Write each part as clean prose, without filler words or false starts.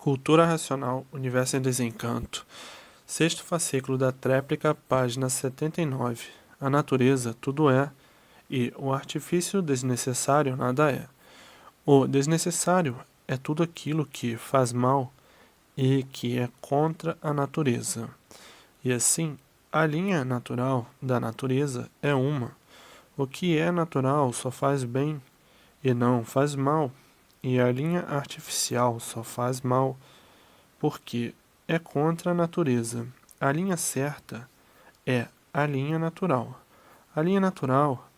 Cultura Racional, Universo em Desencanto, sexto fascículo da tréplica, página 79. A natureza tudo é, e o artifício desnecessário nada é. O desnecessário é tudo aquilo que faz mal e que é contra a natureza. E assim, a linha natural da natureza é uma. O que é natural só faz bem e não faz mal, e a linha artificial só faz mal porque é contra a natureza. A linha certa é a linha natural. A linha natural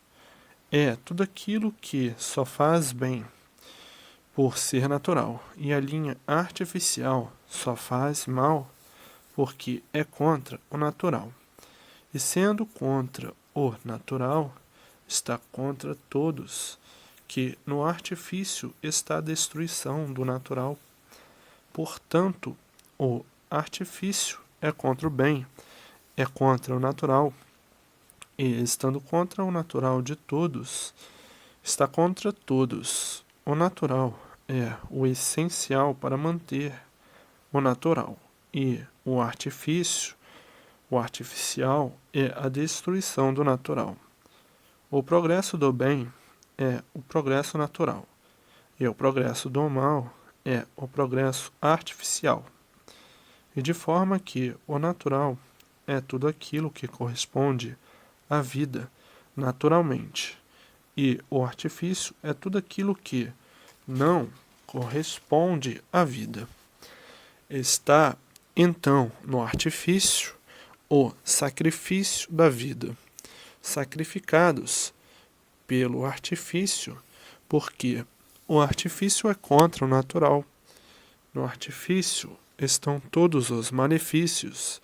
é tudo aquilo que só faz bem por ser natural, e a linha artificial só faz mal porque é contra o natural. E sendo contra o natural, está contra todos, que no artifício está a destruição do natural. Portanto, o artifício é contra o bem, é contra o natural, e estando contra o natural de todos, está contra todos. O natural é o essencial para manter o natural, e o artificial, é a destruição do natural. O progresso do bem é o progresso natural, e o progresso do mal é o progresso artificial. E de forma que o natural é tudo aquilo que corresponde à vida naturalmente, e o artifício é tudo aquilo que não corresponde à vida. Está, então, no artifício o sacrifício da vida, sacrificados pelo artifício, porque o artifício é contra o natural. No artifício estão todos os malefícios,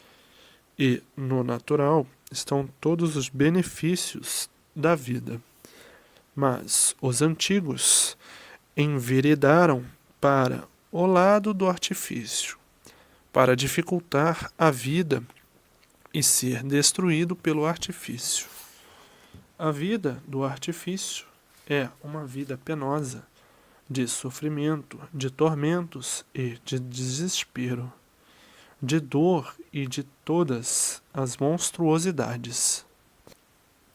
e no natural estão todos os benefícios da vida. Mas os antigos enveredaram para o lado do artifício, para dificultar a vida e ser destruído pelo artifício. A vida do artifício é uma vida penosa, de sofrimento, de tormentos e de desespero, de dor e de todas as monstruosidades.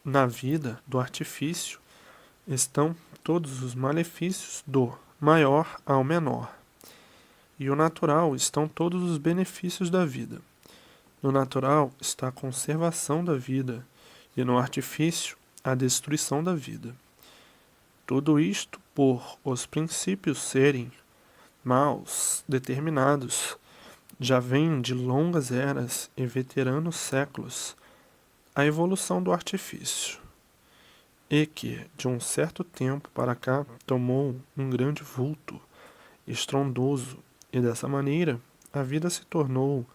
Na vida do artifício estão todos os malefícios do maior ao menor, e o natural estão todos os benefícios da vida. No natural está a conservação da vida, e no artifício a destruição da vida. Tudo isto por os princípios serem maus, determinados, já vem de longas eras e veteranos séculos a evolução do artifício, e que, de um certo tempo para cá, tomou um grande vulto, estrondoso, e dessa maneira a vida se tornou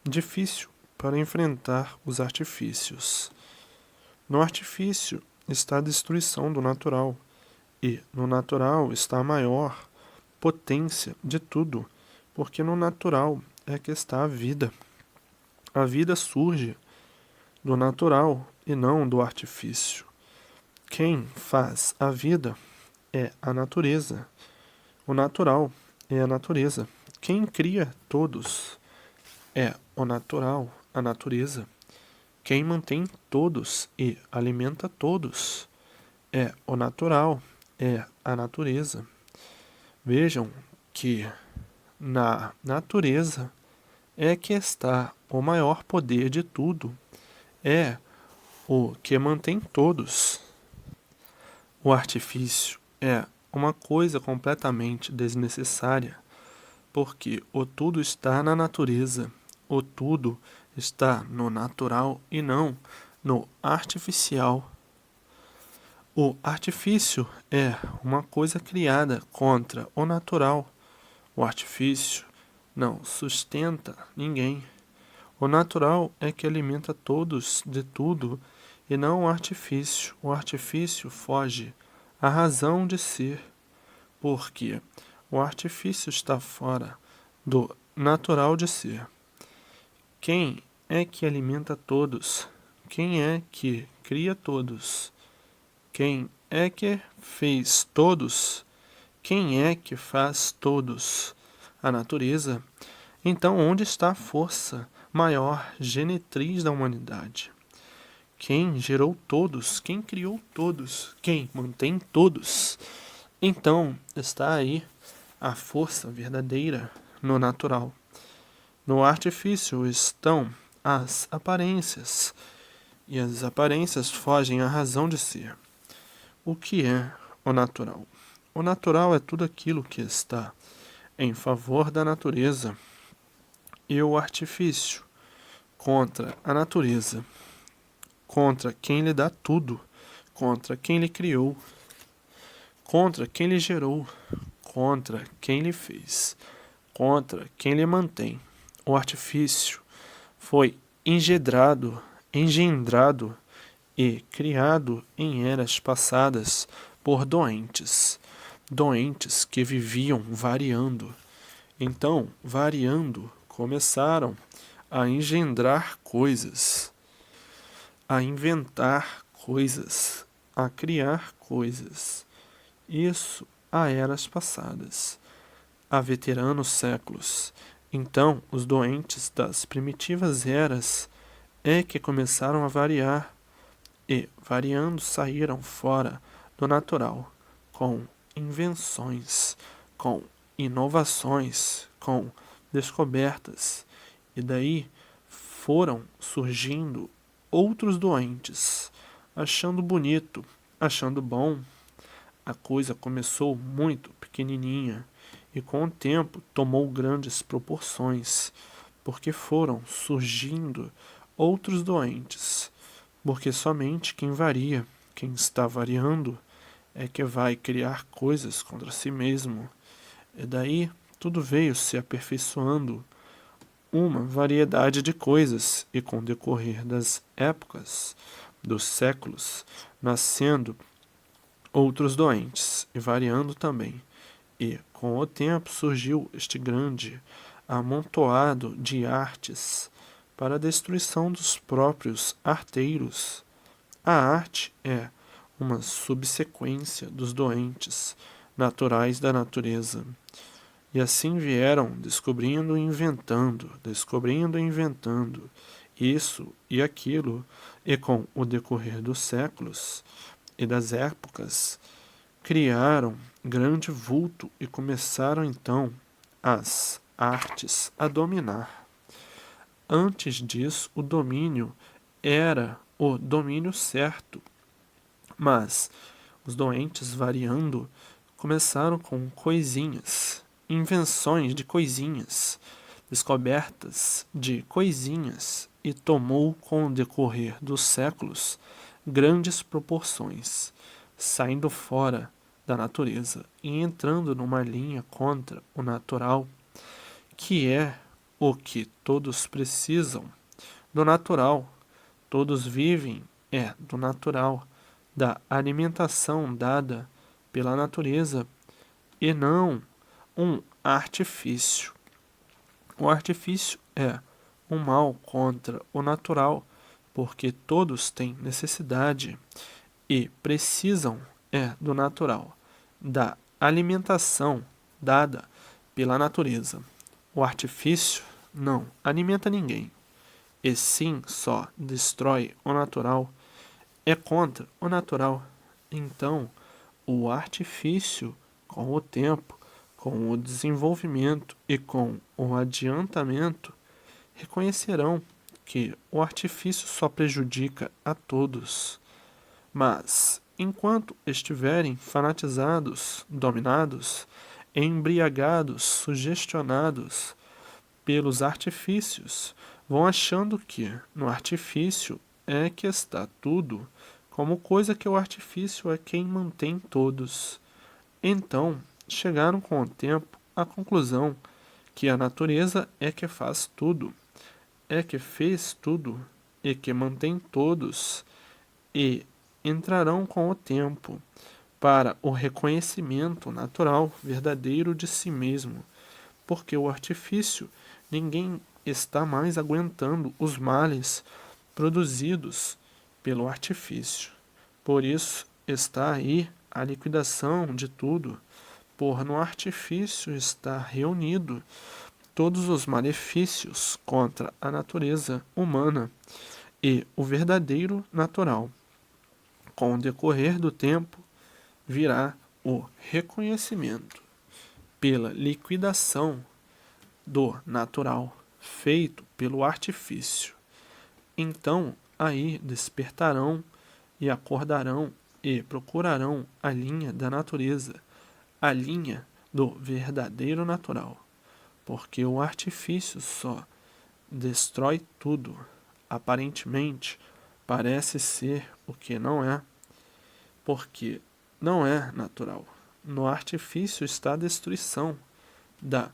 difícil para enfrentar os artifícios. No artifício está a destruição do natural, e no natural está a maior potência de tudo, porque no natural é que está a vida. A vida surge do natural e não do artifício. Quem faz a vida é a natureza. O natural é a natureza. Quem cria todos é o natural, a natureza. Quem mantém todos e alimenta todos é o natural, é a natureza. Vejam que na natureza é que está o maior poder de tudo, é o que mantém todos. O artifício é uma coisa completamente desnecessária, porque o tudo está na natureza, o tudo está no natural e não no artificial. O artifício é uma coisa criada contra o natural. O artifício não sustenta ninguém. O natural é que alimenta todos de tudo e não o artifício. O artifício foge à razão de ser, porque o artifício está fora do natural de ser. Quem é que alimenta todos? Quem é que cria todos? Quem é que fez todos? Quem é que faz todos? a natureza, então onde está a força maior genetriz da humanidade? Quem gerou todos? Quem criou todos? Quem mantém todos? Então está aí a força verdadeira no natural. No artifício estão as aparências, e as aparências fogem à razão de ser. O que é o natural? O natural é tudo aquilo que está em favor da natureza, e o artifício contra a natureza, contra quem lhe dá tudo, contra quem lhe criou, contra quem lhe gerou, contra quem lhe fez, contra quem lhe mantém. O artifício foi engendrado e criado em eras passadas por doentes que viviam variando. Então, variando, começaram a engendrar coisas, a inventar coisas, a criar coisas. Isso há eras passadas, há veteranos séculos. Então, os doentes das primitivas eras é que começaram a variar e, variando, saíram fora do natural, com invenções, com inovações, com descobertas. E daí foram surgindo outros doentes, achando bonito, achando bom. A coisa começou muito pequenininha e com o tempo tomou grandes proporções, porque foram surgindo outros doentes, porque somente quem varia, quem está variando, é que vai criar coisas contra si mesmo. E daí tudo veio se aperfeiçoando, uma variedade de coisas, e com o decorrer das épocas, dos séculos, nascendo outros doentes, e variando também. E, com o tempo, surgiu este grande amontoado de artes para a destruição dos próprios arteiros. A arte é uma subsequência dos doentes naturais da natureza. E assim vieram descobrindo e inventando, isso e aquilo, e com o decorrer dos séculos e das épocas, criaram grande vulto e começaram então as artes a dominar. Antes disso, o domínio era o domínio certo, mas os doentes, variando, começaram com coisinhas, invenções de coisinhas, descobertas de coisinhas, e tomou, com o decorrer dos séculos, grandes proporções, saindo fora da natureza e entrando numa linha contra o natural, que é o que todos precisam do natural. Todos vivem do natural, da alimentação dada pela natureza, e não um artifício. O artifício é um mal contra o natural, porque todos têm necessidade e precisam do natural, da alimentação dada pela natureza. O artifício não alimenta ninguém, e sim só destrói o natural, é contra o natural. Então, o artifício, com o tempo, com o desenvolvimento e com o adiantamento, reconhecerão que o artifício só prejudica a todos. Mas, enquanto estiverem fanatizados, dominados, embriagados, sugestionados pelos artifícios, vão achando que no artifício é que está tudo, como coisa que o artifício é quem mantém todos. Então, chegaram com o tempo à conclusão que a natureza é que faz tudo, é que fez tudo e que mantém todos, e entrarão com o tempo para o reconhecimento natural verdadeiro de si mesmo, porque o artifício, ninguém está mais aguentando os males produzidos pelo artifício. Por isso está aí a liquidação de tudo, por no artifício estar reunido todos os malefícios contra a natureza humana e o verdadeiro natural. Com o decorrer do tempo, virá o reconhecimento pela liquidação do natural feito pelo artifício. Então, aí despertarão e acordarão e procurarão a linha da natureza, a linha do verdadeiro natural, porque o artifício só destrói tudo. Aparentemente, parece ser o que não é, porque não é natural. No artifício está a destruição da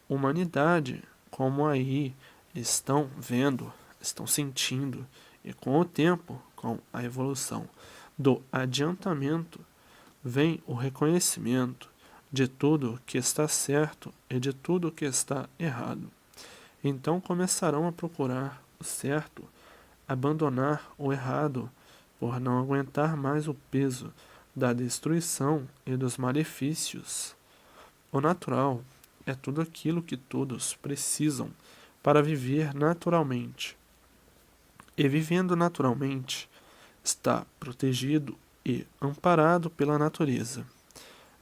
humanidade, como aí estão vendo, estão sentindo, e com o tempo, com a evolução do adiantamento, vem o reconhecimento de tudo que está certo e de tudo que está errado. Então começarão a procurar o certo, abandonar o errado, por não aguentar mais o peso da destruição e dos malefícios. O natural é tudo aquilo que todos precisam para viver naturalmente. E vivendo naturalmente, está protegido e amparado pela natureza.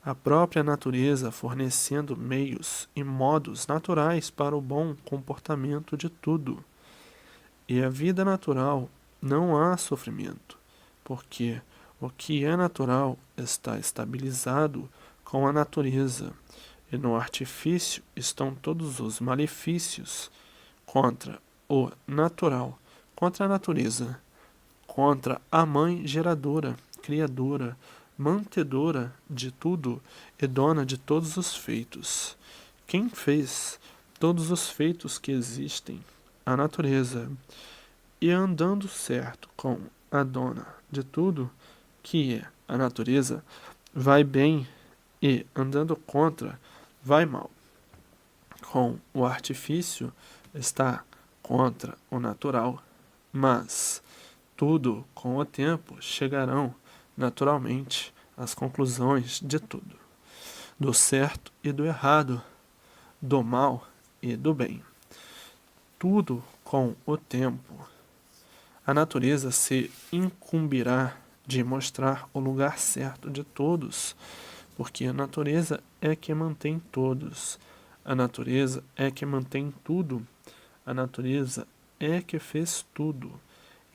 A própria natureza fornecendo meios e modos naturais para o bom comportamento de tudo. E a vida natural não há sofrimento, porque o que é natural está estabilizado com a natureza, e no artifício estão todos os malefícios contra o natural, contra a natureza, contra a mãe geradora, criadora, mantedora de tudo e dona de todos os feitos. Quem fez todos os feitos que existem? A natureza. E andando certo com a dona de tudo, que é a natureza, vai bem, e andando contra, vai mal. Com o artifício, está contra o natural, mas tudo com o tempo chegarão naturalmente às conclusões de tudo, do certo e do errado, do mal e do bem. Tudo com o tempo. A natureza se incumbirá de mostrar o lugar certo de todos, porque a natureza é que mantém todos. A natureza é que mantém tudo. A natureza é que fez tudo.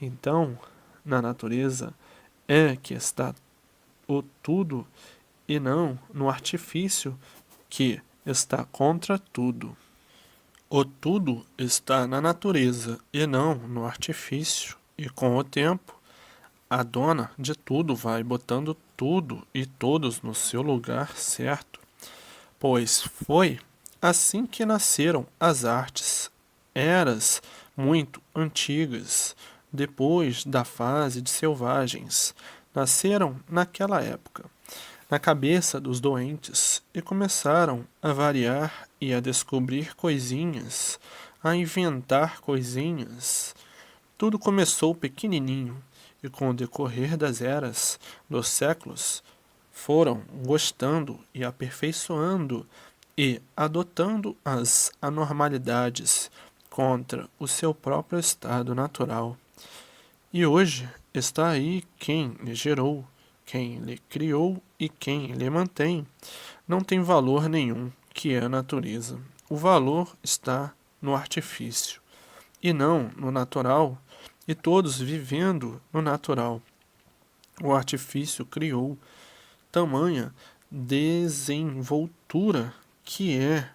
Então, na natureza é que está o tudo, e não no artifício que está contra tudo. O tudo está na natureza e não no artifício, e com o tempo, a dona de tudo vai botando tudo e todos no seu lugar certo, pois foi assim que nasceram as artes, eras muito antigas, depois da fase de selvagens, nasceram naquela época, na cabeça dos doentes, e começaram a variar e a descobrir coisinhas, a inventar coisinhas. Tudo começou pequenininho, e com o decorrer das eras, dos séculos, foram gostando e aperfeiçoando e adotando as anormalidades contra o seu próprio estado natural. E hoje está aí quem lhe gerou, quem lhe criou e quem lhe mantém. Não tem valor nenhum, que é a natureza. O valor está no artifício, e não no natural, e todos vivendo no natural. O artifício criou tamanha desenvoltura que é,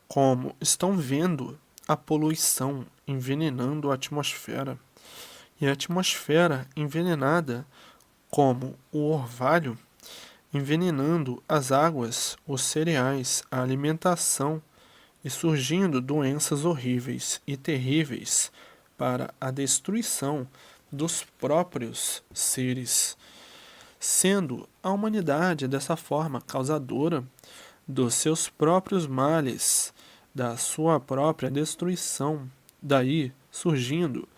como estão vendo, a poluição envenenando a atmosfera. E a atmosfera envenenada, como o orvalho, envenenando as águas, os cereais, a alimentação, e surgindo doenças horríveis e terríveis para a destruição dos próprios seres, sendo a humanidade dessa forma causadora dos seus próprios males, da sua própria destruição, daí surgindo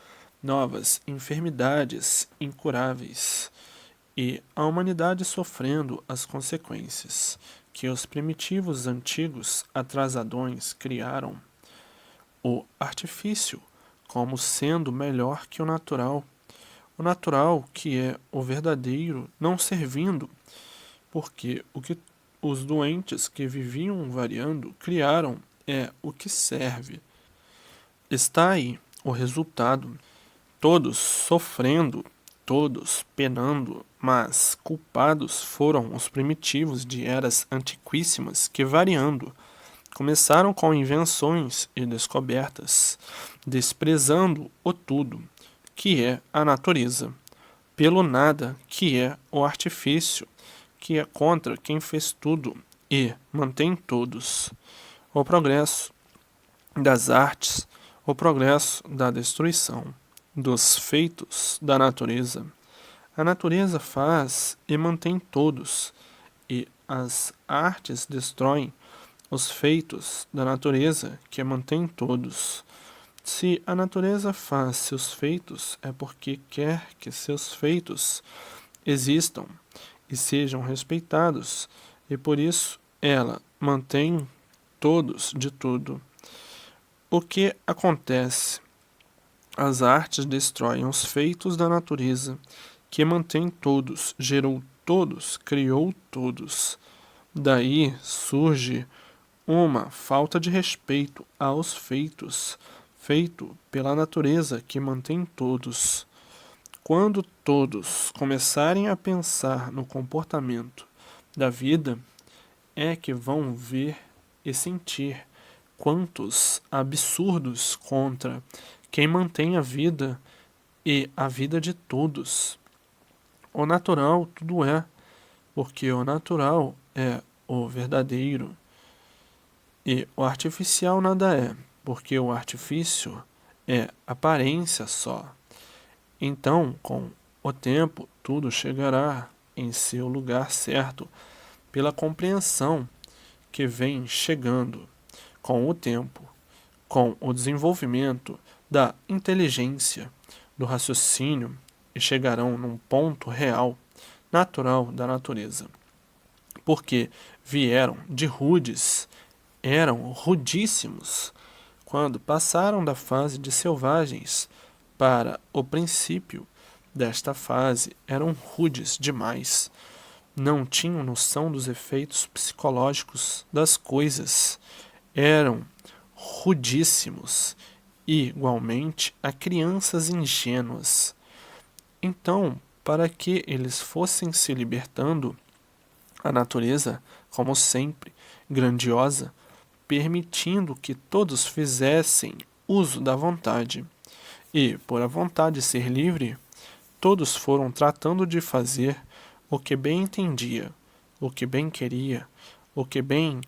novas enfermidades incuráveis, e a humanidade sofrendo as consequências, que os primitivos antigos atrasadões criaram o artifício como sendo melhor que o natural que é o verdadeiro, não servindo, porque o que os doentes que viviam variando criaram é o que serve. Está aí o resultado, todos sofrendo, todos penando, mas culpados foram os primitivos de eras antiquíssimas que, variando, começaram com invenções e descobertas, desprezando o tudo, que é a natureza, pelo nada, que é o artifício, que é contra quem fez tudo e mantém todos. O progresso das artes, o progresso da destruição, dos feitos da natureza. A natureza faz e mantém todos, e as artes destroem os feitos da natureza que mantém todos. Se a natureza faz seus feitos, é porque quer que seus feitos existam e sejam respeitados, e por isso ela mantém todos de tudo. O que acontece? As artes destroem os feitos da natureza, que mantém todos, gerou todos, criou todos. Daí surge uma falta de respeito aos feitos, feito pela natureza que mantém todos. Quando todos começarem a pensar no comportamento da vida, é que vão ver e sentir quantos absurdos contra quem mantém a vida e a vida de todos. O natural tudo é, porque o natural é o verdadeiro, e o artificial nada é, porque o artifício é aparência só. Então, com o tempo, tudo chegará em seu lugar certo, pela compreensão que vem chegando com o tempo, com o desenvolvimento da inteligência, do raciocínio, e chegarão num ponto real, natural da natureza. Porque vieram de rudes, eram rudíssimos, quando passaram da fase de selvagens para o princípio desta fase, eram rudes demais. Não tinham noção dos efeitos psicológicos das coisas. Eram rudíssimos, igualmente a crianças ingênuas. Então, para que eles fossem se libertando, a natureza, como sempre, grandiosa, permitindo que todos fizessem uso da vontade. E, por a vontade ser livre, todos foram tratando de fazer o que bem entendia, o que bem queria, o que bem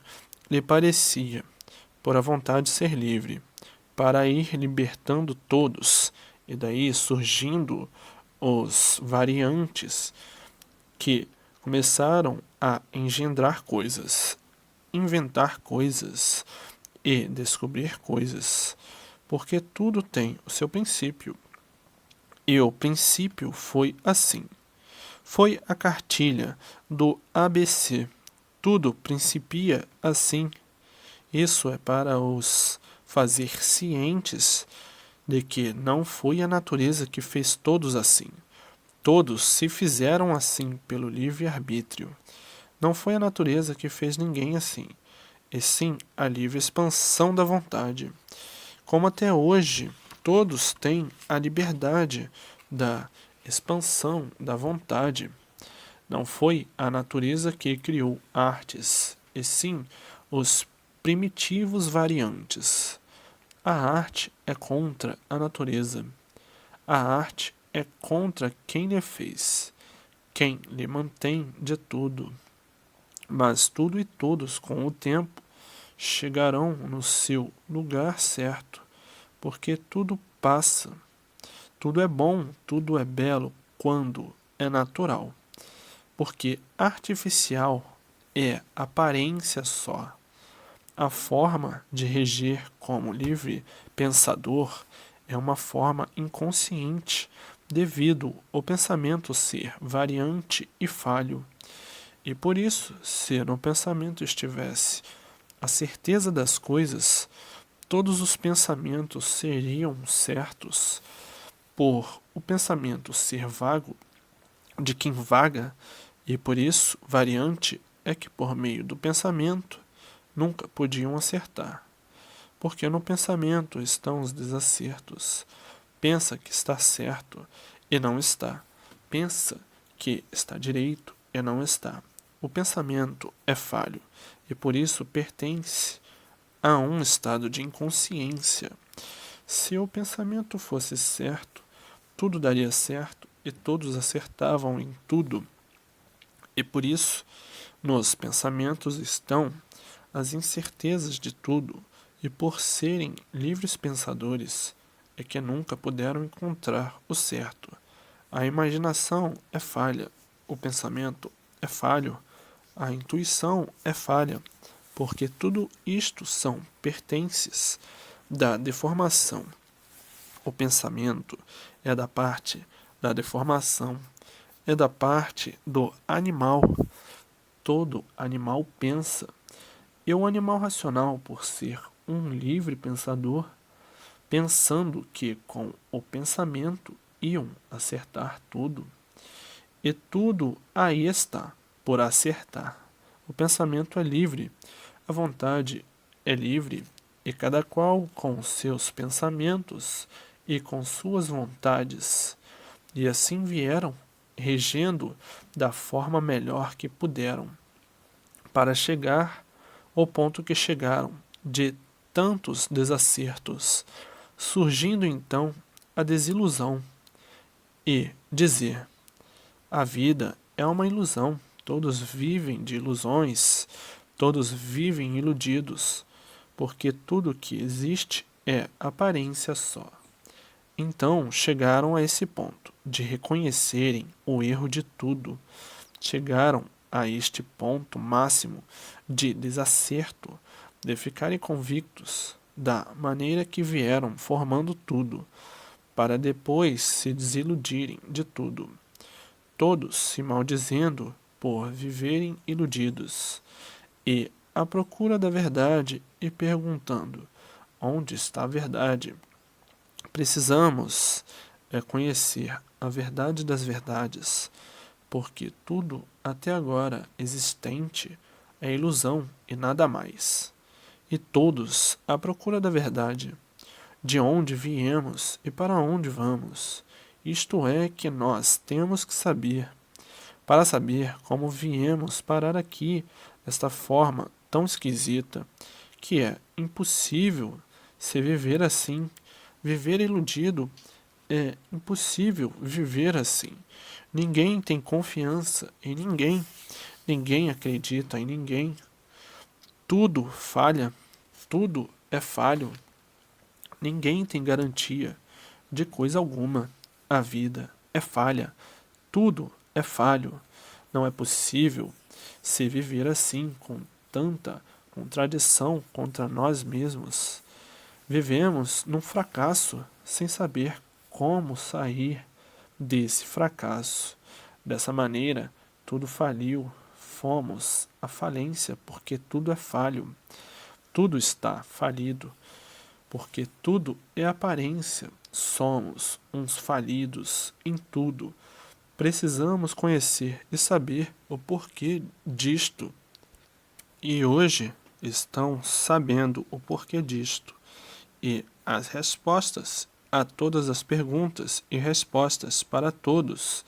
lhe parecia, por a vontade ser livre, para ir libertando todos, e daí surgindo os variantes que começaram a engendrar coisas, inventar coisas e descobrir coisas, porque tudo tem o seu princípio. E o princípio foi assim. Foi a cartilha do ABC. Tudo principia assim. Isso é para os fazer cientes de que não foi a natureza que fez todos assim. Todos se fizeram assim pelo livre-arbítrio. Não foi a natureza que fez ninguém assim, e sim a livre expansão da vontade. Como até hoje, todos têm a liberdade da expansão da vontade. Não foi a natureza que criou artes, e sim os primitivos variantes. A arte é contra a natureza. A arte é contra quem lhe fez, quem lhe mantém de tudo. Mas tudo e todos, com o tempo, chegarão no seu lugar certo, porque tudo passa. Tudo é bom, tudo é belo quando é natural, porque artificial é aparência só. A forma de reger como livre pensador é uma forma inconsciente, devido ao pensamento ser variante e falho. E por isso, se no pensamento estivesse a certeza das coisas, todos os pensamentos seriam certos. Por o pensamento ser vago de quem vaga, e por isso variante é que por meio do pensamento nunca podiam acertar. Porque no pensamento estão os desacertos. Pensa que está certo e não está. Pensa que está direito e não está. O pensamento é falho e por isso pertence a um estado de inconsciência. Se o pensamento fosse certo, tudo daria certo e todos acertavam em tudo. E por isso, nos pensamentos estão as incertezas de tudo, e por serem livres pensadores, é que nunca puderam encontrar o certo. A imaginação é falha, o pensamento é falho, a intuição é falha, porque tudo isto são pertences da deformação. O pensamento é da parte da deformação, é da parte do animal. Todo animal pensa, e o animal racional, por ser um livre pensador, pensando que com o pensamento iam acertar tudo, e tudo aí está, por acertar. O pensamento é livre, a vontade é livre, e cada qual com seus pensamentos e com suas vontades, e assim vieram, regendo da forma melhor que puderam, para chegar ao ponto que chegaram, de tantos desacertos, surgindo então a desilusão, e dizer: a vida é uma ilusão, todos vivem de ilusões, todos vivem iludidos, porque tudo que existe é aparência só. Então chegaram a esse ponto de reconhecerem o erro de tudo. Chegaram a este ponto máximo de desacerto, de ficarem convictos da maneira que vieram formando tudo, para depois se desiludirem de tudo. Todos se maldizendo por viverem iludidos, e à procura da verdade e perguntando: onde está a verdade? Precisamos conhecer a verdade das verdades, porque tudo até agora existente é ilusão e nada mais. E todos à procura da verdade, de onde viemos e para onde vamos. Isto é que nós temos que saber, para saber como viemos parar aqui, desta forma tão esquisita, que é impossível se viver assim. Viver iludido é impossível viver assim. Ninguém tem confiança em ninguém. Ninguém acredita em ninguém. Tudo falha. Tudo é falho. Ninguém tem garantia de coisa alguma. A vida é falha. Tudo é falho. Não é possível se viver assim, com tanta contradição contra nós mesmos. Vivemos num fracasso sem saber como sair desse fracasso. Dessa maneira, tudo faliu. Fomos à falência porque tudo é falho. Tudo está falido porque tudo é aparência. Somos uns falidos em tudo. Precisamos conhecer e saber o porquê disto. E hoje estão sabendo o porquê disto. E as respostas a todas as perguntas e respostas para todos,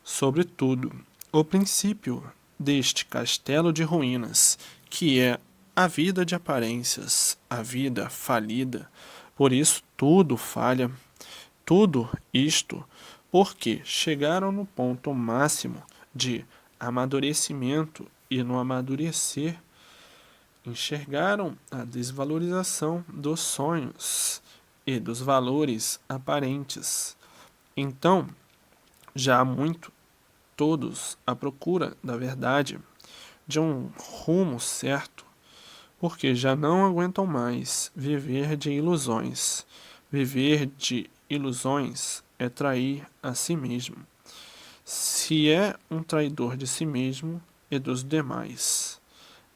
sobre tudo, o princípio deste castelo de ruínas, que é a vida de aparências, a vida falida. Por isso tudo falha, tudo isto, porque chegaram no ponto máximo de amadurecimento, e no amadurecer enxergaram a desvalorização dos sonhos e dos valores aparentes. Então, já há muito, todos à procura da verdade, de um rumo certo, porque já não aguentam mais viver de ilusões. Viver de ilusões é trair a si mesmo. Se é um traidor de si mesmo, e dos demais.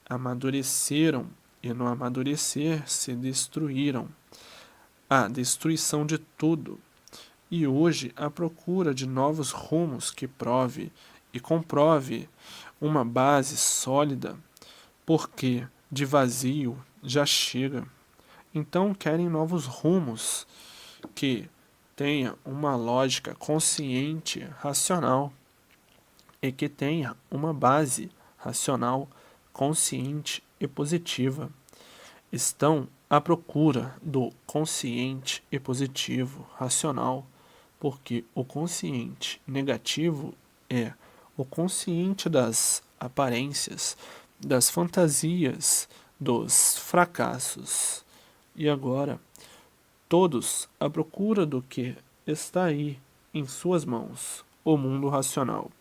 Amadureceram e no amadurecer se destruíram. A destruição de tudo. E hoje a procura de novos rumos que prove e comprove uma base sólida, porque de vazio já chega. Então querem novos rumos que tenha uma lógica consciente, racional, e que tenha uma base racional, consciente e positiva. Estão à procura do consciente e positivo, racional, porque o consciente negativo é o consciente das aparências, das fantasias, dos fracassos. E agora, todos à procura do que está aí em suas mãos, o mundo racional.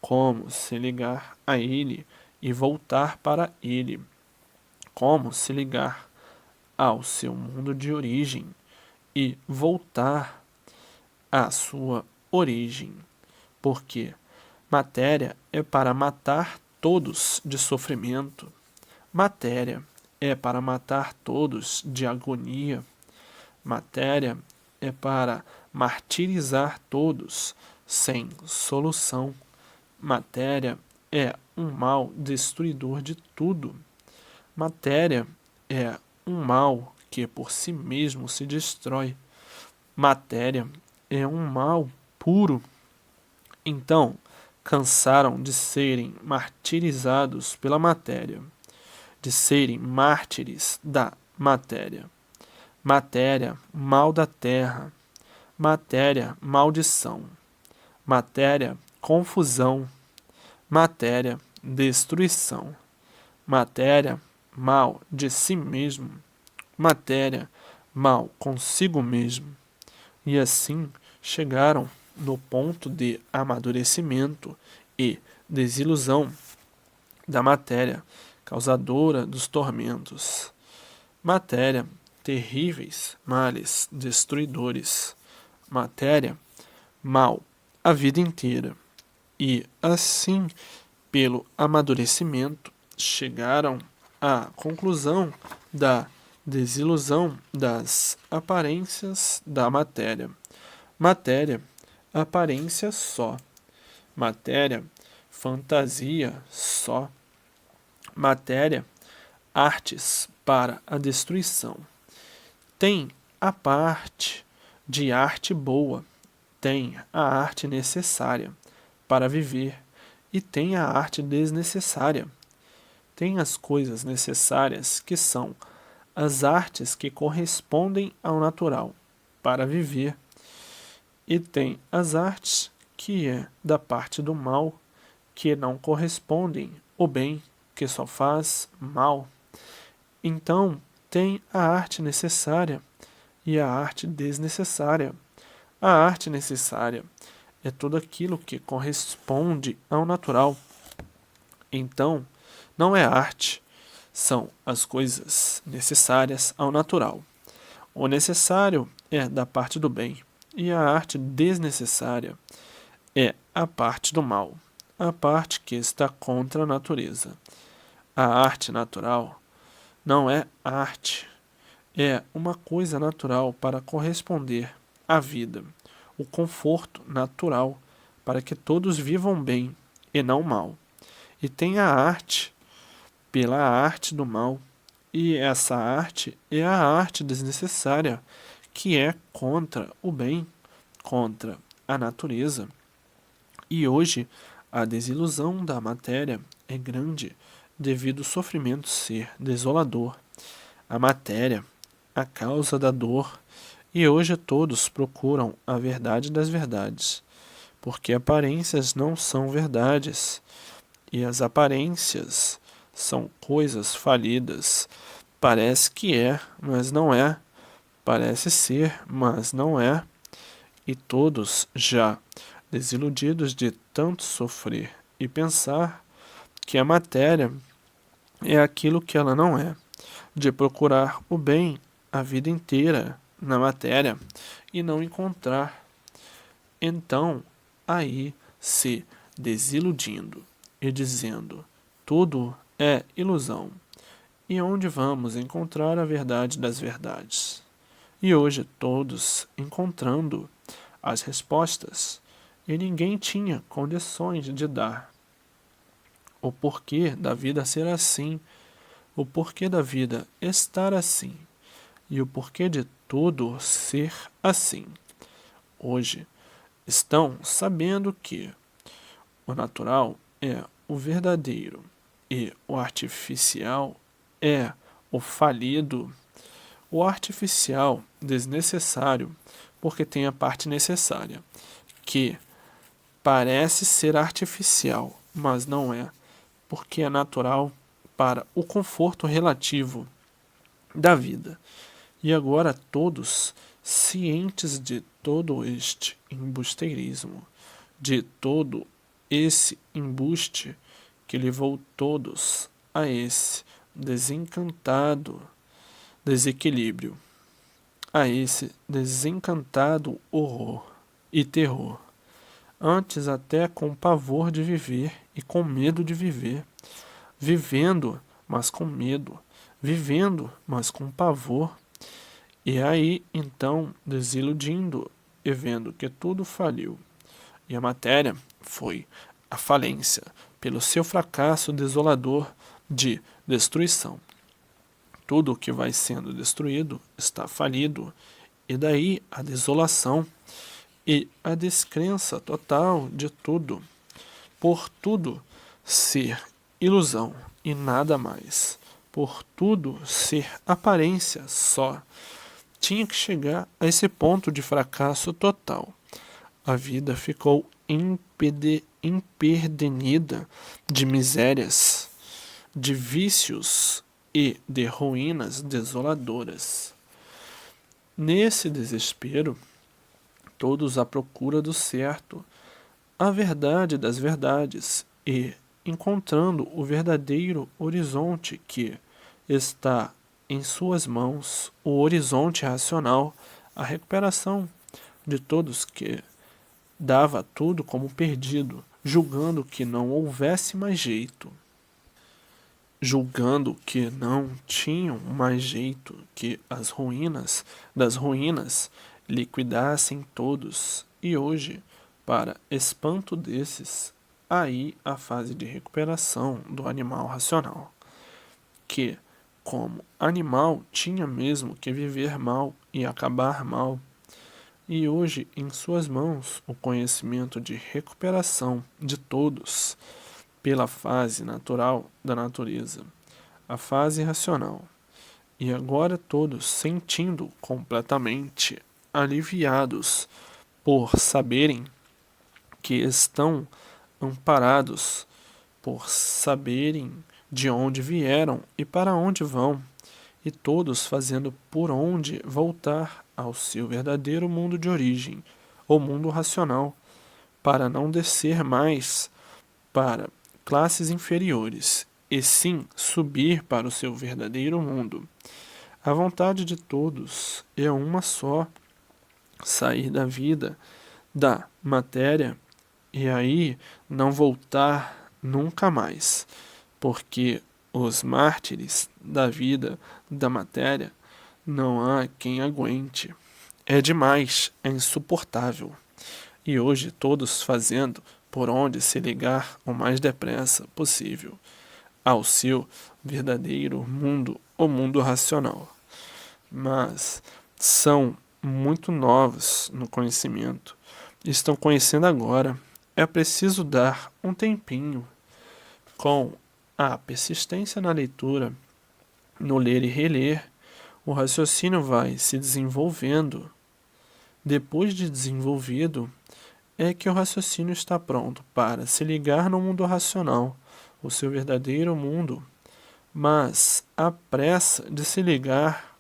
Como se ligar a ele e voltar para ele. Como se ligar ao seu mundo de origem e voltar à sua origem. Porque matéria é para matar todos de sofrimento. Matéria é para matar todos de agonia. Matéria é para martirizar todos sem solução. Matéria é um mal destruidor de tudo. Matéria é um mal que por si mesmo se destrói. Matéria é um mal puro. Então, cansaram de serem martirizados pela matéria, de serem mártires da matéria. Matéria, mal da terra. Matéria, maldição. Matéria, confusão. Matéria, destruição. Matéria, mal de si mesmo. Matéria, mal consigo mesmo. E assim chegaram no ponto de amadurecimento e desilusão da matéria, causadora dos tormentos. Matéria, terríveis males destruidores. Matéria, mal a vida inteira. E assim, pelo amadurecimento, chegaram à conclusão da desilusão das aparências da matéria. Matéria, aparência só. Matéria, fantasia só. Matéria, artes para a destruição. Tem a parte de arte boa, tem a arte necessária para viver e tem a arte desnecessária. Tem as coisas necessárias que são as artes que correspondem ao natural para viver e tem as artes que é da parte do mal que não correspondem ao bem que só faz mal. Então tem a arte necessária e a arte desnecessária. A arte necessária é tudo aquilo que corresponde ao natural. Então, não é arte, são as coisas necessárias ao natural. O necessário é da parte do bem, e a arte desnecessária é a parte do mal, a parte que está contra a natureza. A arte natural não é arte, é uma coisa natural para corresponder à vida, o conforto natural para que todos vivam bem e não mal. E tem a arte pela arte do mal, e essa arte é a arte desnecessária, que é contra o bem, contra a natureza. E hoje a desilusão da matéria é grande devido ao sofrimento ser desolador. A matéria, a causa da dor, e hoje todos procuram a verdade das verdades, porque aparências não são verdades, e as aparências são coisas falidas. Parece que é, mas não é. Parece ser, mas não é. E todos já desiludidos de tanto sofrer e pensar que a matéria é aquilo que ela não é, de procurar o bem a vida inteira na matéria e não encontrar. Então, aí se desiludindo e dizendo: tudo é ilusão. E onde vamos encontrar a verdade das verdades? E hoje todos encontrando as respostas, e ninguém tinha condições de dar o porquê da vida ser assim, o porquê da vida estar assim, e o porquê de tudo ser assim. Hoje estão sabendo que o natural é o verdadeiro e o artificial é o falido. O artificial desnecessário, porque tem a parte necessária, que parece ser artificial, mas não é, porque é natural para o conforto relativo da vida. E agora todos, cientes de todo este embusteirismo, de todo esse embuste que levou todos a esse desencantado desequilíbrio, a esse desencantado horror e terror, antes até com pavor de viver e com medo de viver, vivendo, mas com medo, vivendo, mas com pavor, e aí então desiludindo e vendo que tudo faliu, e a matéria foi a falência pelo seu fracasso desolador de destruição. Tudo o que vai sendo destruído está falido, e daí a desolação e a descrença total de tudo, por tudo ser ilusão e nada mais, por tudo ser aparência só. Tinha que chegar a esse ponto de fracasso total. A vida ficou emperdenida de misérias, de vícios e de ruínas desoladoras. Nesse desespero, todos à procura do certo, a verdade das verdades e encontrando o verdadeiro horizonte que está em suas mãos, o horizonte racional, a recuperação de todos que dava tudo como perdido, julgando que não houvesse mais jeito, julgando que não tinham mais jeito, que as ruínas das ruínas liquidassem todos. E hoje, para espanto desses, aí a fase de recuperação do animal racional, que, como animal, tinha mesmo que viver mal e acabar mal. E hoje, em suas mãos, o conhecimento de recuperação de todos pela fase natural da natureza, a fase racional. E agora todos sentindo completamente aliviados por saberem que estão amparados, por saberem de onde vieram e para onde vão, e todos fazendo por onde voltar ao seu verdadeiro mundo de origem, o mundo racional, para não descer mais para classes inferiores, e sim subir para o seu verdadeiro mundo. A vontade de todos é uma só: sair da vida, da matéria, e aí não voltar nunca mais, porque os mártires da vida, da matéria, não há quem aguente. É demais, é insuportável. E hoje todos fazendo por onde se ligar o mais depressa possível ao seu verdadeiro mundo, o mundo racional. Mas são muito novos no conhecimento, estão conhecendo agora. É preciso dar um tempinho com a persistência na leitura, no ler e reler. O raciocínio vai se desenvolvendo. Depois de desenvolvido, é que o raciocínio está pronto para se ligar no mundo racional, o seu verdadeiro mundo. Mas a pressa de se ligar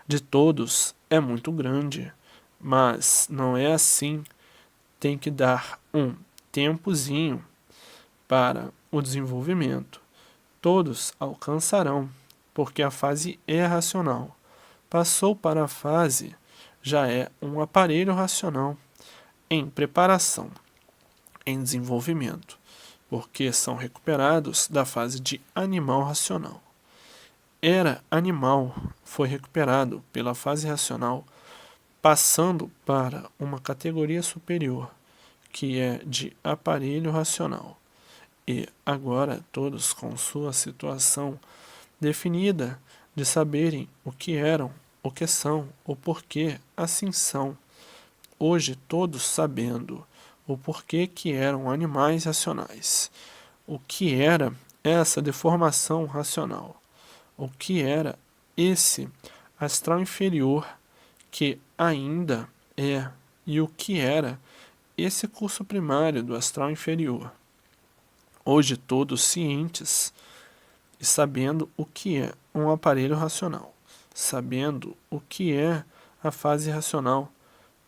de todos é muito grande. Mas não é assim. Tem que dar um tempozinho para o desenvolvimento. Todos alcançarão, porque a fase é racional. Passou para a fase, já é um aparelho racional em preparação, em desenvolvimento. porque são recuperados da fase de animal racional. Era animal, foi recuperado pela fase racional, passando para uma categoria superior, que é de aparelho racional. E agora todos com sua situação definida de saberem o que eram, o que são, o porquê assim são. Hoje todos sabendo o porquê que eram animais racionais, o que era essa deformação racional, o que era esse astral inferior que ainda é e o que era esse curso primário do astral inferior. Hoje todos cientes e sabendo o que é um aparelho racional, sabendo o que é a fase racional,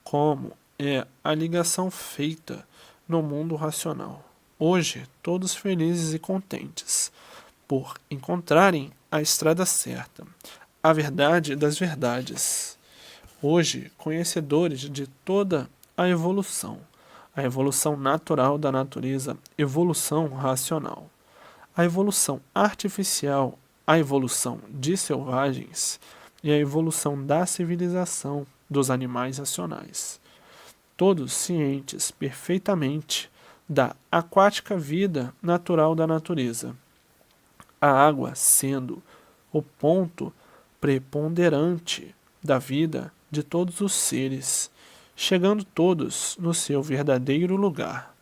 como é a ligação feita no mundo racional. Hoje todos felizes e contentes por encontrarem a estrada certa, a verdade das verdades. Hoje conhecedores de toda a evolução natural da natureza, evolução racional, a evolução artificial, a evolução de selvagens e a evolução da civilização dos animais racionais. Todos cientes perfeitamente da aquática vida natural da natureza, a água sendo o ponto preponderante da vida de todos os seres, chegando todos no seu verdadeiro lugar.